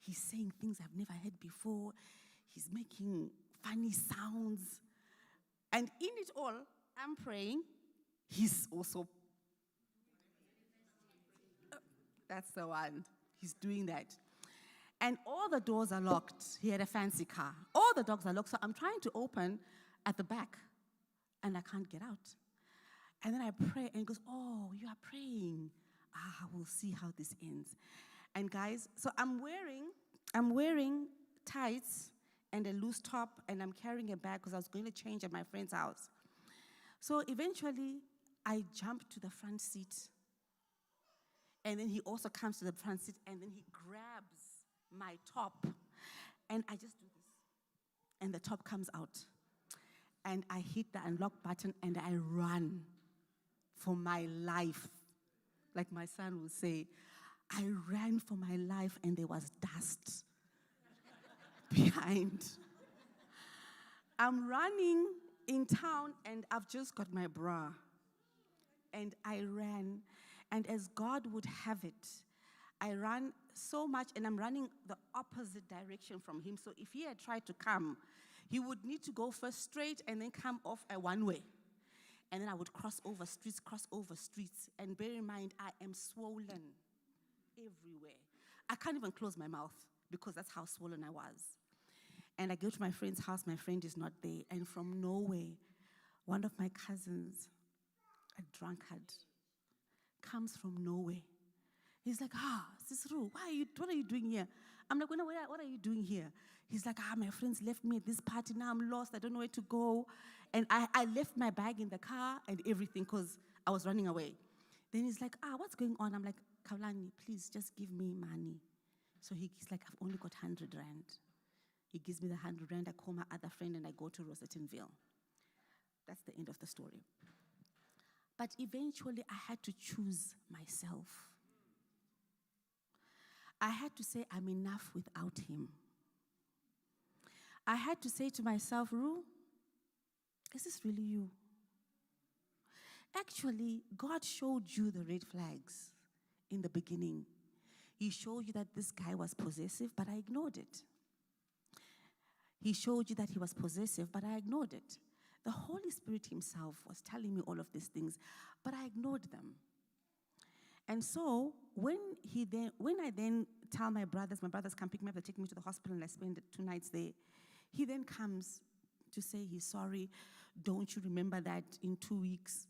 He's saying things I've never heard before. He's making funny sounds. And in it all, I'm praying. He's also, that's the one. He's doing that. And all the doors are locked. He had a fancy car. All the doors are locked. So I'm trying to open at the back, and I can't get out. And then I pray, and he goes, oh, you are praying. We'll see how this ends. And guys, so I'm wearing tights and a loose top, and I'm carrying a bag because I was going to change at my friend's house. So eventually, I jump to the front seat, and then he also comes to the front seat, and then he grabs my top, and I just do this, and the top comes out, and I hit the unlock button, and I run for my life. Like my son would say, I ran for my life, and there was dust behind. I'm running in town, and I've just got my bra. And I ran, and as God would have it, I ran so much, and I'm running the opposite direction from him. So if he had tried to come, he would need to go first straight and then come off a one-way. And then I would cross over streets. And bear in mind, I am swollen everywhere. I can't even close my mouth because that's how swollen I was. And I go to my friend's house. My friend is not there. And from nowhere, one of my cousins, a drunkard, comes from nowhere. He's like, Sisru, what are you doing here? I'm like, what are you doing here? He's like, my friends left me at this party. Now I'm lost. I don't know where to go. And I left my bag in the car and everything because I was running away. Then he's like, what's going on? I'm like, Kaulani, please just give me money. So he's like, I've only got 100 rand. He gives me the 100 rand. I call my other friend and I go to Rosettenville. That's the end of the story. But eventually I had to choose myself. I had to say, I'm enough without him. I had to say to myself, Ru, is this really you? Actually, God showed you the red flags in the beginning. He showed you that this guy was possessive, but I ignored it. He showed you that he was possessive, but I ignored it. The Holy Spirit himself was telling me all of these things, but I ignored them. And so when I then tell my brothers come pick me up, they take me to the hospital, and I spend 2 nights there. He then comes to say he's sorry. Don't you remember that in 2 weeks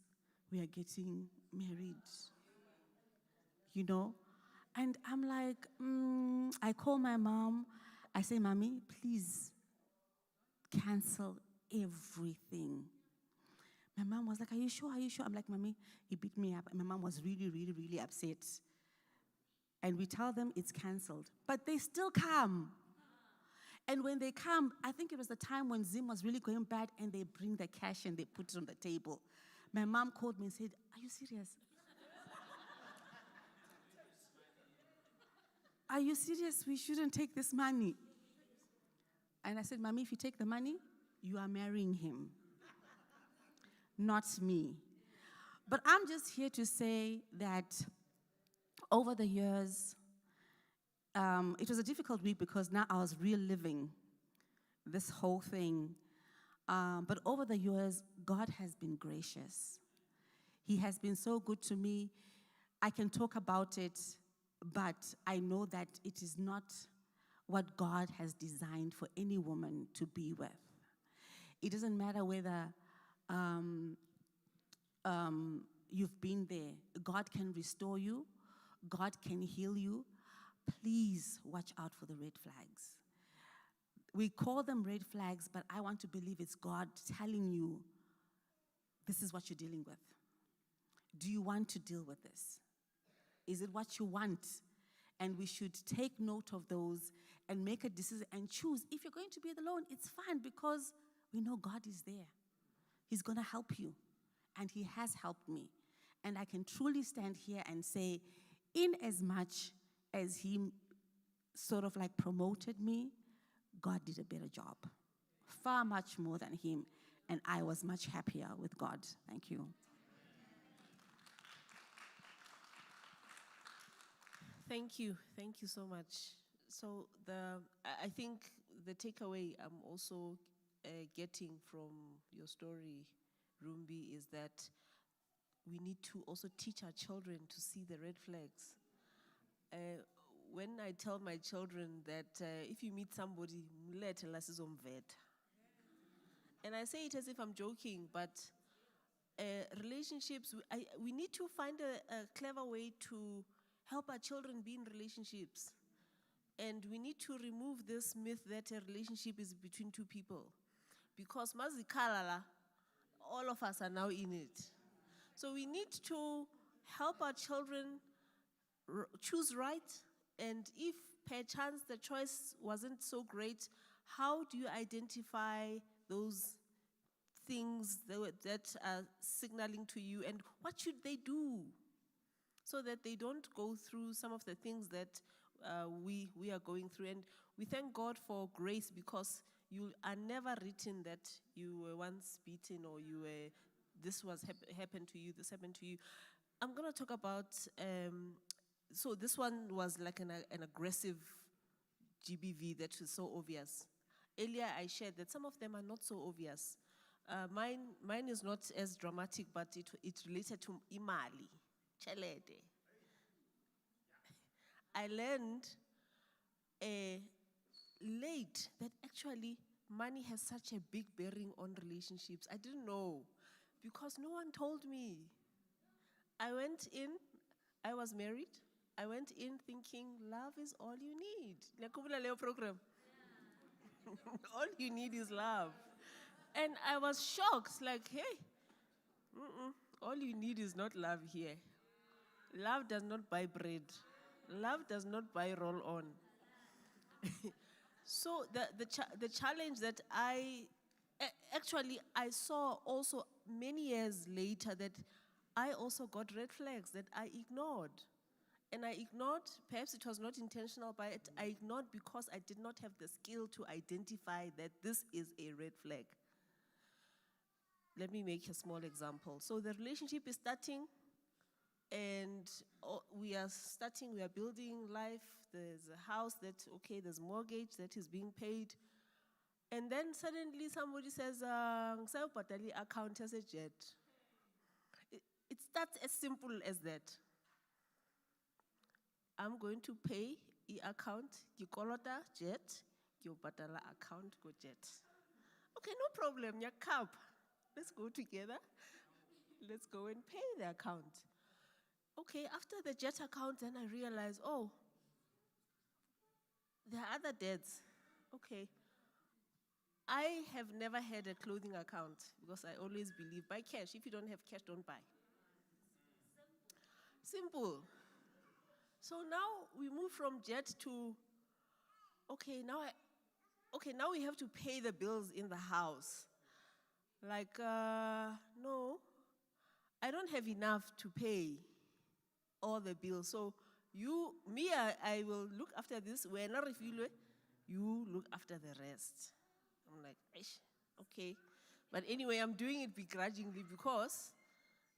we are getting married? You know? And I'm like, I call my mom. I say, Mommy, please cancel everything. My mom was like, are you sure? I'm like, Mommy, he beat me up. And my mom was really, really, really upset. And we tell them it's canceled. But they still come. And when they come, I think it was the time when Zim was really going bad, and they bring the cash and they put it on the table. My mom called me and said, are you serious? Are you serious? We shouldn't take this money. And I said, Mommy, if you take the money, you are marrying him, not me. But I'm just here to say that over the years, it was a difficult week because now I was reliving this whole thing. But over the years, God has been gracious. He has been so good to me. I can talk about it, but I know that it is not what God has designed for any woman to be with. It doesn't matter whether you've been there. God can restore you. God can heal you. Please watch out for the red flags. We call them red flags, but I want to believe it's God telling you, this is what you're dealing with. Do you want to deal with this? Is it what you want? And we should take note of those and make a decision and choose. If you're going to be alone, it's fine because we know God is there. He's going to help you. And he has helped me. And I can truly stand here and say, in as much as he sort of like promoted me, God did a better job. Far much more than him. And I was much happier with God. Thank you. Thank you. Thank you so much, So I think the takeaway I'm also getting from your story, Rumbi, is that we need to also teach our children to see the red flags. When I tell my children that if you meet somebody, and I say it as if I'm joking, but relationships, we need to find a clever way to help our children be in relationships. And we need to remove this myth that a relationship is between two people. Because mazikalala, all of us are now in it. So we need to help our children choose right. And if perchance the choice wasn't so great, how do you identify those things that are signaling to you, and what should they do so that they don't go through some of the things that we are going through? And we thank God for grace, because you are never written that you were once beaten, or you were, this was happened to you, this happened to you. I'm going to talk about, so this one was like an aggressive GBV that was so obvious. Earlier I shared that some of them are not so obvious. Mine is not as dramatic, but it related to imali, chelede. I learned late that actually money has such a big bearing on relationships. I didn't know, because no one told me. I went in, I was married. I went in thinking love is all you need. Program. All you need is love. And I was shocked, like, hey, all you need is not love here. Love does not buy bread. Love does not buy roll on. So the challenge that I saw also many years later, that I also got red flags that I ignored. And I ignored, perhaps it was not intentional, but I ignored because I did not have the skill to identify that this is a red flag. Let me make a small example. So the relationship is starting, and we are building life. There's a house that, okay, there's mortgage that is being paid. And then suddenly somebody says, account as a jet. It starts as simple as that. I'm going to pay account, gikolota jet, giopatala account go jet. Okay, no problem, yakap. Let's go together. Let's go and pay the account. Okay, after the jet account, then I realized, oh, there are other debts. Okay. I have never had a clothing account, because I always believe buy cash. If you don't have cash, don't buy. Simple. So now we move from jet to, okay, now we have to pay the bills in the house. Like, no, I don't have enough to pay all the bills. So I will look after this. When I refill it, you look after the rest. I'm like, okay. But anyway, I'm doing it begrudgingly, because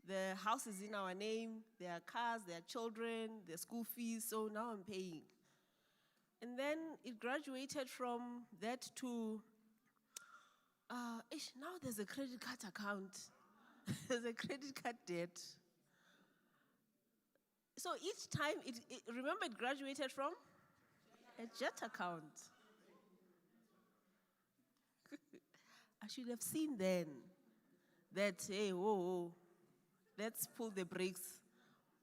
the house is in our name, there are cars, there are children, there are school fees, so now I'm paying. And then it graduated from that to, now there's a credit card account. There's a credit card debt. So each time, remember it graduated from a jet account. I should have seen then that, hey, whoa, let's pull the brakes.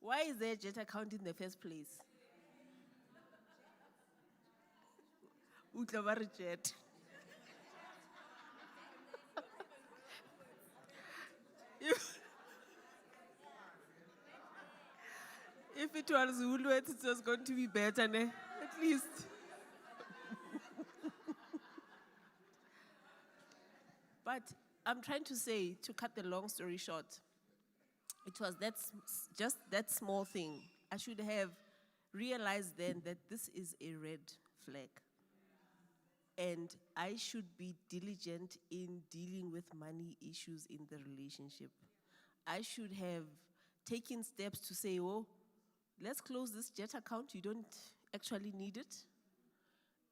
Why is there a jet account in the first place? Utlavar jet. If it was Woolworths, it was going to be better, ne? At least. But I'm trying to say, to cut the long story short, it was just that small thing. I should have realized then that this is a red flag. And I should be diligent in dealing with money issues in the relationship. I should have taken steps to say, oh, let's close this jet account. You don't actually need it.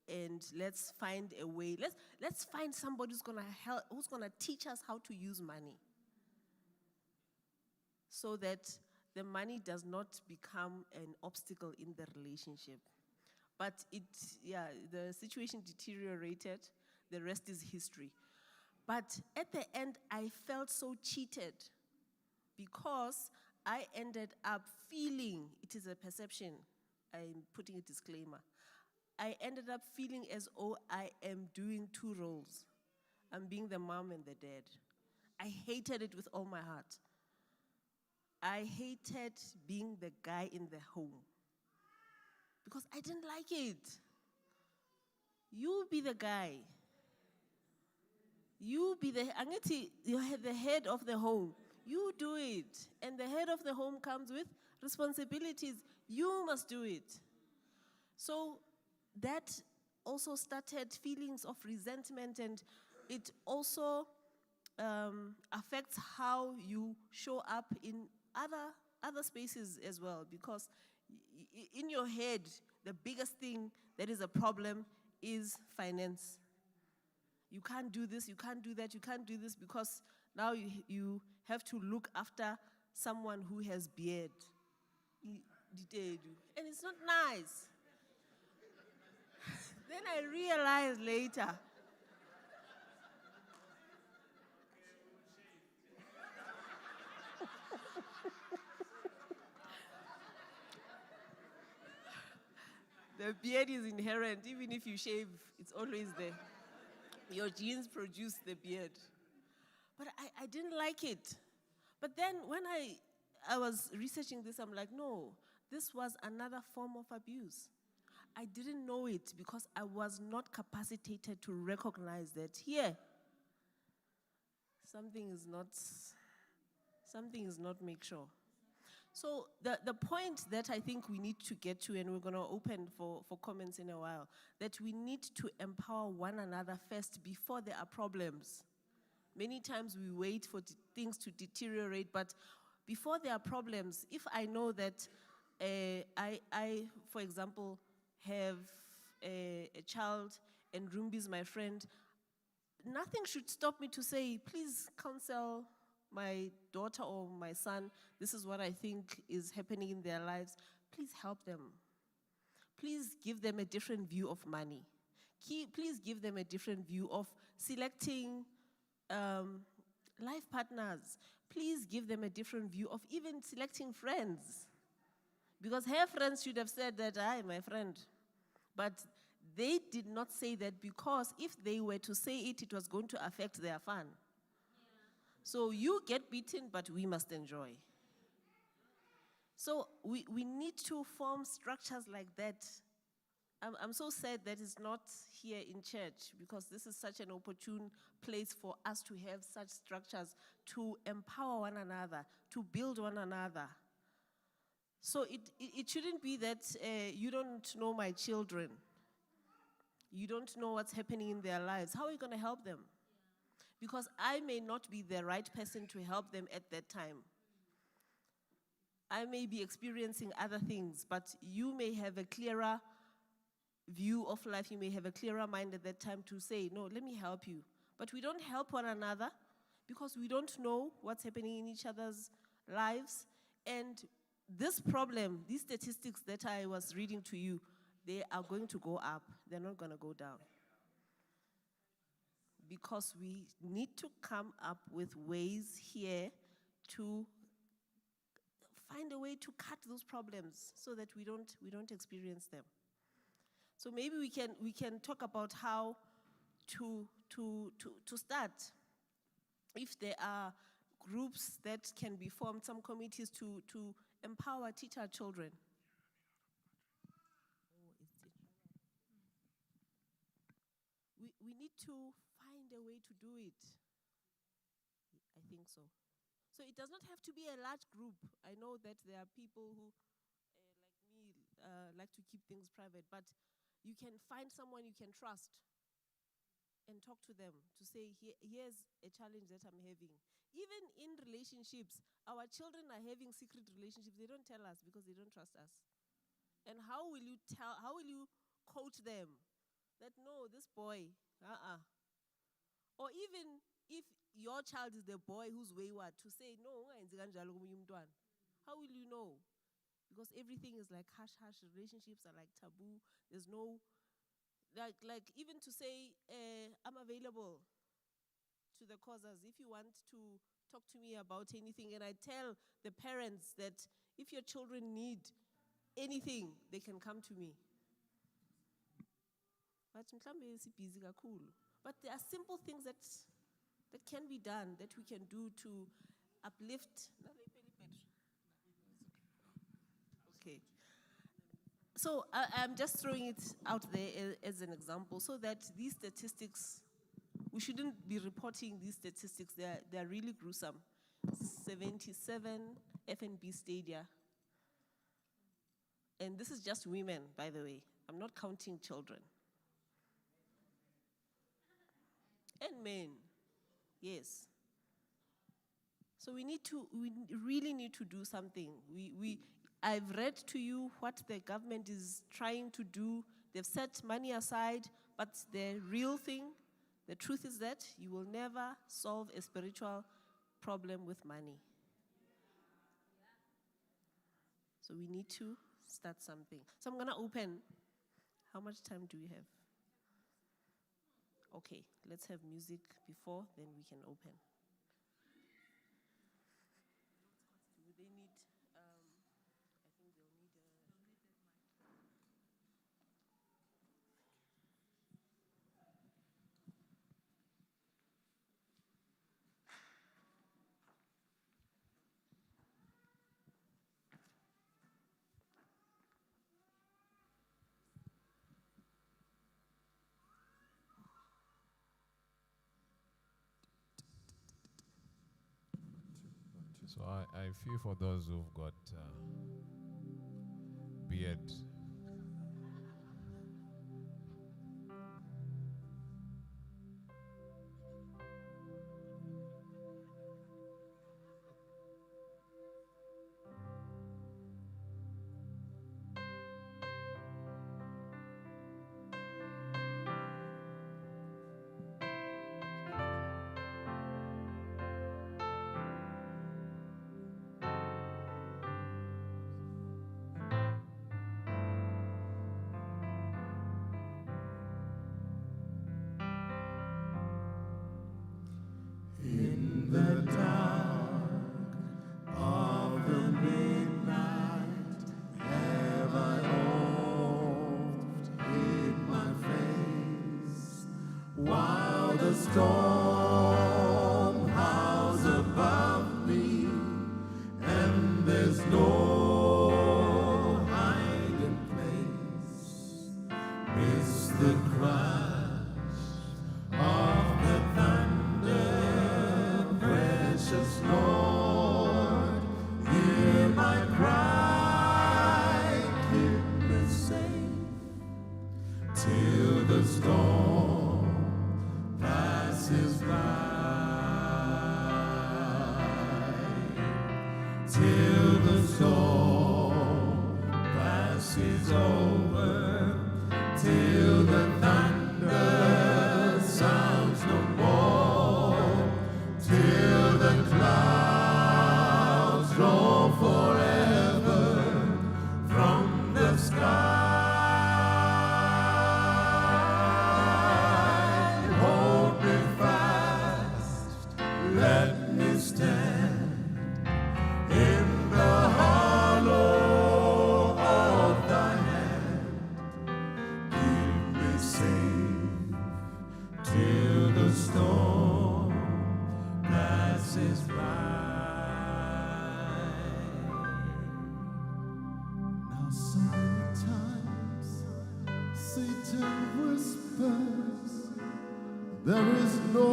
and let's find a way. Let's find somebody who's gonna help, who's gonna teach us how to use money, so that the money does not become an obstacle in the relationship. But the situation deteriorated. The rest is history. But at the end, I felt so cheated because I ended up feeling, it is a perception, I'm putting a disclaimer. I ended up feeling as though I am doing two roles. I'm being the mom and the dad. I hated it with all my heart. I hated being the guy in the home because I didn't like it. You be the guy. You be the, you're the head of the home. You do it. And the head of the home comes with responsibilities. You must do it. So that also started feelings of resentment, and it also affects how you show up in other spaces as well, because in your head, the biggest thing that is a problem is finance. You can't do this, you can't do that, you can't do this, because now you have to look after someone who has beard. And it's not nice. Then I realized later, the beard is inherent. Even if you shave, it's always there. Your genes produce the beard. But I didn't like it. But then when I was researching this, I'm like, no, this was another form of abuse. I didn't know it because I was not capacitated to recognize that here, something is not make sure. So the point that I think we need to get to, and we're going to open for comments in a while, that we need to empower one another first before there are problems. Many times we wait for things to deteriorate, but before there are problems, if I know that I, for example, have a child and Rumbi is my friend, nothing should stop me to say, please counsel my daughter or my son, this is what I think is happening in their lives. Please help them. Please give them a different view of money. Please give them a different view of selecting life partners. Please give them a different view of even selecting friends. Because her friends should have said that, hi, my friend. But they did not say that, because if they were to say it, it was going to affect their fun. So you get beaten, but we must enjoy. So we need to form structures like that. I'm so sad that it's not here in church, because this is such an opportune place for us to have such structures to empower one another, to build one another. So it shouldn't be that you don't know my children. You don't know what's happening in their lives. How are you going to help them? Because I may not be the right person to help them at that time. I may be experiencing other things, but you may have a clearer view of life. You may have a clearer mind at that time to say, no, let me help you. But we don't help one another because we don't know what's happening in each other's lives. And this problem, these statistics that I was reading to you, they are going to go up. They're not going to go down. Because we need to come up with ways here to find a way to cut those problems so that we don't experience them. So maybe we can talk about how to start. If there are groups that can be formed, some committees to empower, teach our children. We need to find a way to do it. I think so. So it does not have to be a large group. I know that there are people who, like me, like to keep things private, but you can find someone you can trust and talk to them to say, here's a challenge that I'm having. Even in relationships, our children are having secret relationships. They don't tell us because they don't trust us. And how will you coach them that no, this boy, or even if your child is the boy who's wayward, to say no, how will you know? Because everything is like hush hush. Relationships are like taboo. There's no like even to say I'm available to the causers if you want to talk to me about anything. And I tell the parents that if your children need anything, they can come to me. But there are simple things that can be done, that we can do to uplift. Okay. So I'm just throwing it out there as an example so that these statistics, we shouldn't be reporting these statistics. They're really gruesome. 77 F&B stadia. And this is just women, by the way. I'm not counting children. And men, yes. So we really need to do something. I've read to you what the government is trying to do. They've set money aside, but the real thing, the truth is that you will never solve a spiritual problem with money. So we need to start something. So I'm going to open. How much time do we have? Okay, let's have music before, then we can open. Do they need, I think they'll need So I feel for those who've got beard. In the dark of the midnight, have I oft hid my face, while the storm howls above me, and there's no hiding place. Miss the crash of the thunder. Precious Lord, hear my cry, keep me safe till the storm passes by, till the storm passes over, till the thunder sounds no more, till the clouds roll forever from the sky. Hold me fast, let me stand in the hollow of thy hand. Keep me safe till the storm passes by. Now sometimes Satan whispers, there is no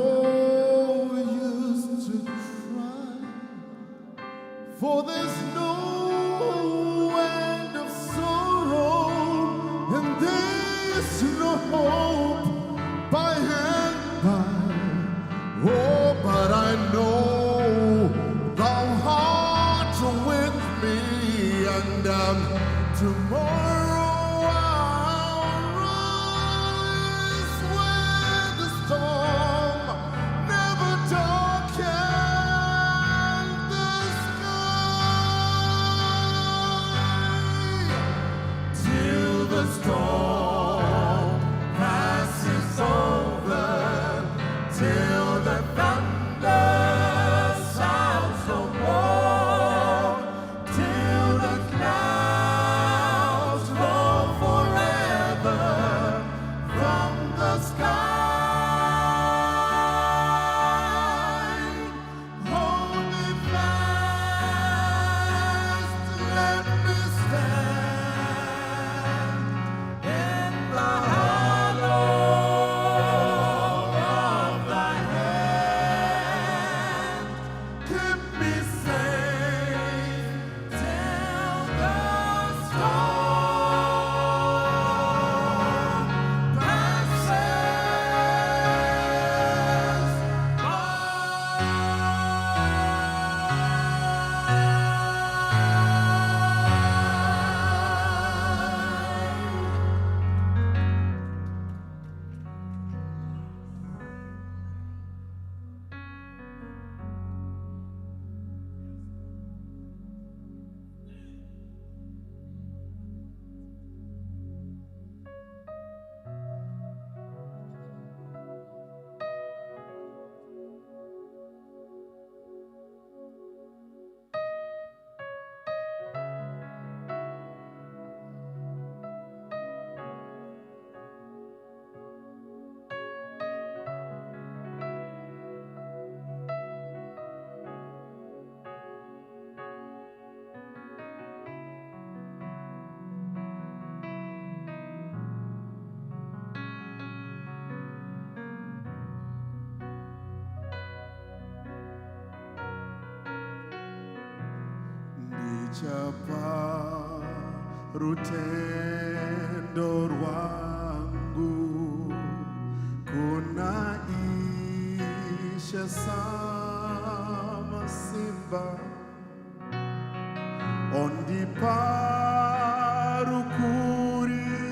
use to try, for there's no end of sorrow, and there's no hope by and by. Oh, but I know thou art with me, and tomorrow I'll rise. Chapa rutendo rwangu kunaisha sama simba ondiparu kurirone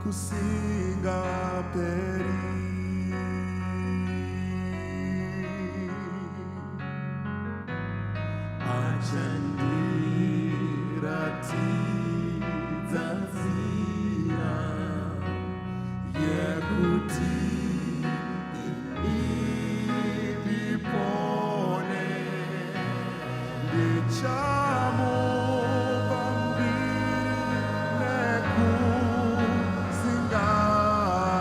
kusinga peri Chandirati Zanzira Yekuti Inipone Dichamu Bambine Singapere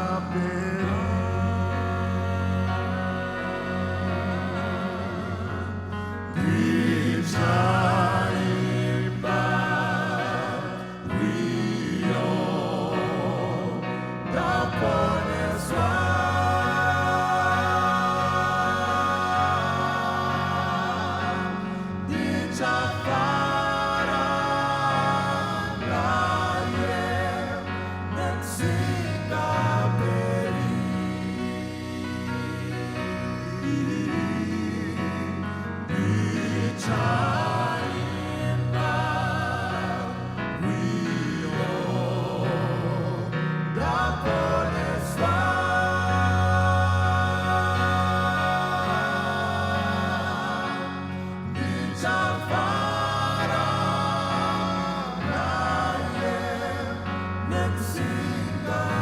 Sing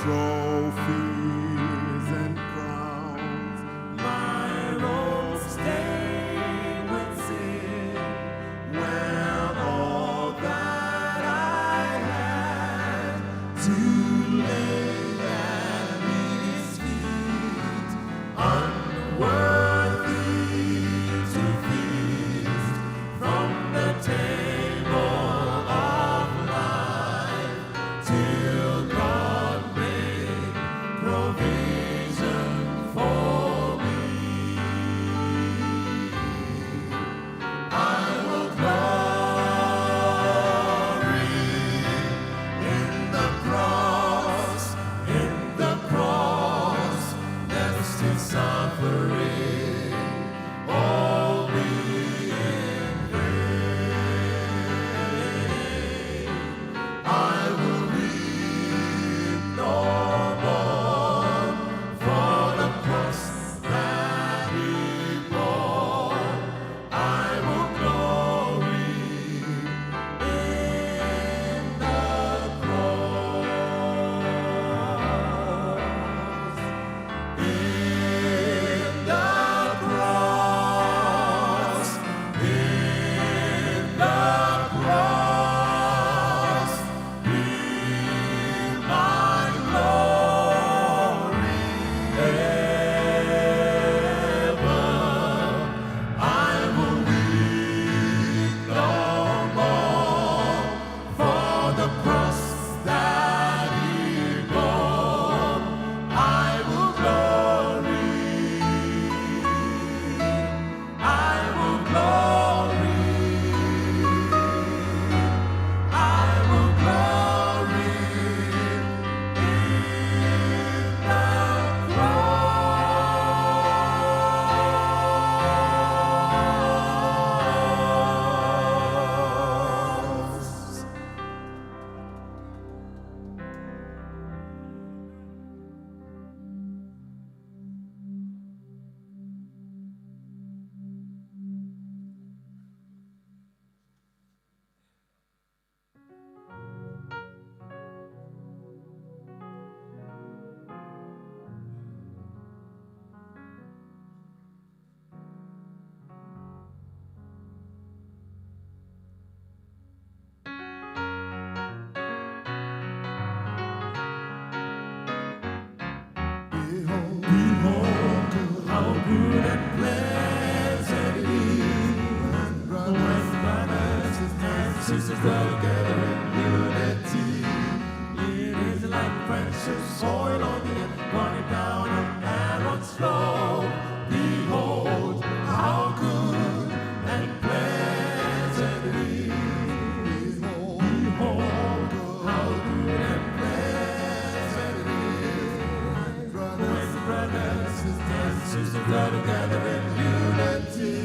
trophies and crowns, my robe stained with sin, well, all that I had to lay at his feet, unworthy to feast from the table of life, till God made provision for me. I will glory in the cross, next to suffering, all be in vain. I will weep no more for the cross that he bore. I will glory in the cross. In the cross, be my glory ever. I will weep no more for the cross that he bore. I will glory. I will glory. I will glory in the cross. Behold, how good and pleasant it is when brothers and sisters dwell together in unity. It is like precious oil on the earth, running down on Aaron's floor. Behold, how good and pleasant it is. Behold, how good and pleasant it is when brothers and sisters dwell together in unity.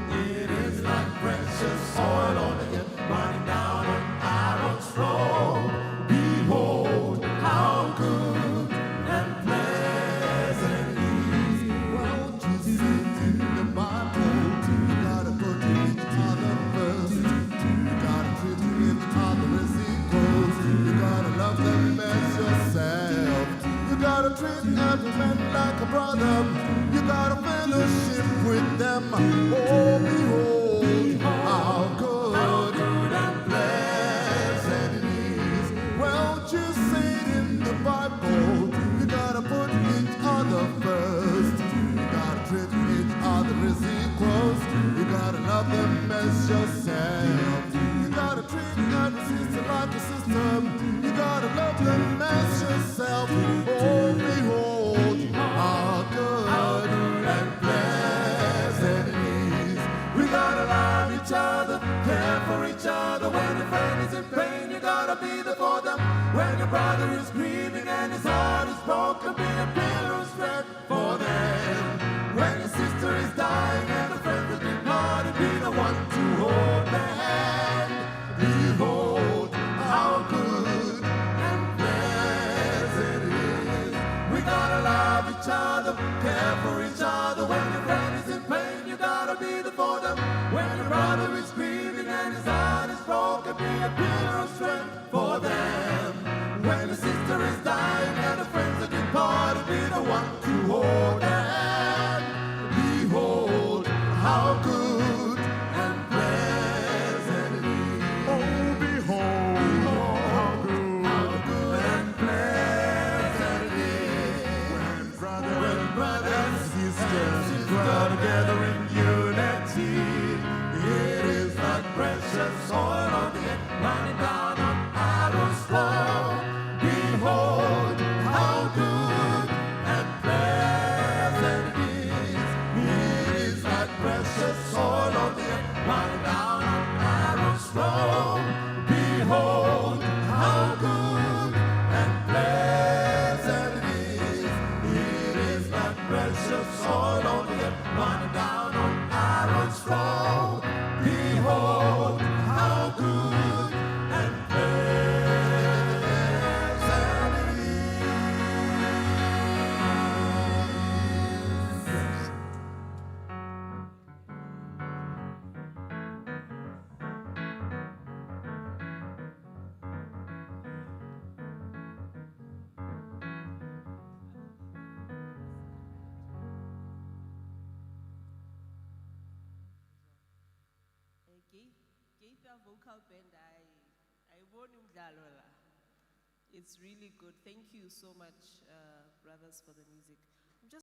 It is like precious oil on the earth, running down on Aaron's floor. Behold, how good and pleasant it is. Well, Jesus in the Bible, you gotta put each other first. You gotta treat each other as equals. You gotta love them as yourself. You gotta treat every man like a brother. You gotta fellowship with them. Oh, behold, how good and pleasant it is. Well, just say it in the Bible. You gotta put each other first. You gotta treat each other as equals. You gotta love them as yourself. You gotta treat your sister like a sister. You gotta love them as yourself. Oh, behold, how good and pleasant it is. We gotta love each other, care for each other. When your friend is in pain, you gotta be there for them. When your brother is grieving and his heart is broken, be a pillar of strength for them. When your sister is dying and a friend has been parted, be the one to hold their hand. Behold, how good and pleasant it is. We gotta love each other, care for each other. When your friend is in pain, you gotta be there for them. When your brother is grieving and his heart is broken, be a pillar of strength for them. When your sister is dying Andiboni umdlalo la. It's really good. Thank you so much, brothers, for the music.